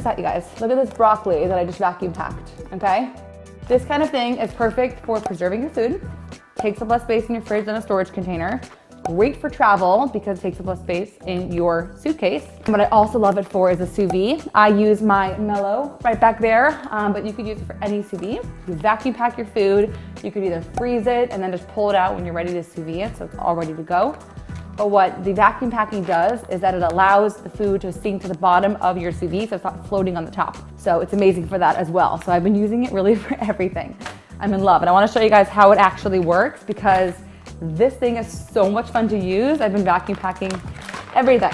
that, you guys. Look at this broccoli that I just vacuum packed, okay? This kind of thing is perfect for preserving your food, takes up less space in your fridge than a storage container. Great for travel because it takes up less space in your suitcase. What I also love it for is a sous vide. I use my Mellow right back there, but you could use it for any sous vide. You vacuum pack your food. You could either freeze it and then just pull it out when you're ready to sous vide it, so it's all ready to go. But what the vacuum packing does is that it allows the food to sink to the bottom of your sous vide, so it's not floating on the top. So it's amazing for that as well. So I've been using it really for everything. I'm in love, and I want to show you guys how it actually works because this thing is so much fun to use. I've been vacuum packing everything.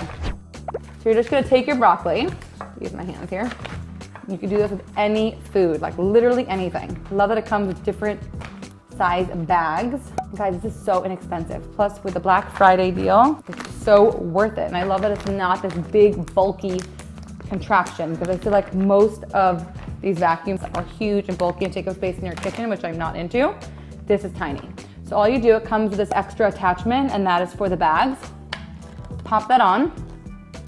So you're just gonna take your broccoli, use my hands here. You can do this with any food, like literally anything. Love that it comes with different size bags. Guys, this is so inexpensive. Plus with the Black Friday deal, it's so worth it. And I love that it's not this big, bulky contraption because I feel like most of these vacuums are huge and bulky and take up space in your kitchen, which I'm not into. This is tiny. So all you do, it comes with this extra attachment, and that is for the bags. Pop that on,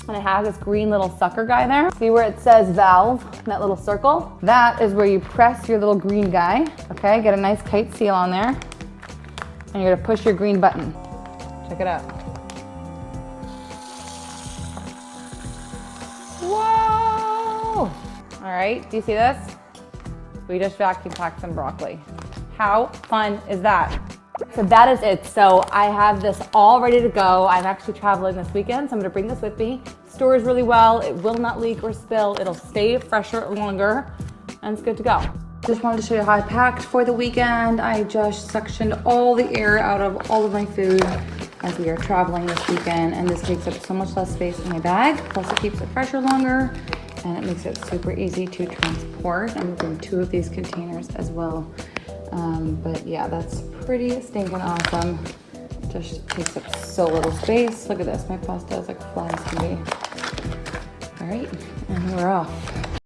and it has this green little sucker guy there. See where it says valve, that little circle? That is where you press your little green guy, okay? Get a nice tight seal on there, and you're gonna push your green button. Check it out. Whoa! All right, do you see this? We just vacuum packed some broccoli. How fun is that? So that is it. So I have this all ready to go. I'm actually traveling this weekend, so I'm gonna bring this with me. Stores really well. It will not leak or spill. It'll stay fresher longer, and it's good to go. Just wanted to show you how I packed for the weekend. I just suctioned all the air out of all of my food as we are traveling this weekend, and this takes up so much less space in my bag. Plus it keeps it fresher longer, and it makes it super easy to transport. I'm using 2 of these containers as well. But yeah, that's pretty stinking awesome. Just takes up so little space. Look at this, my pasta is like flat as can be. All right, and we're off.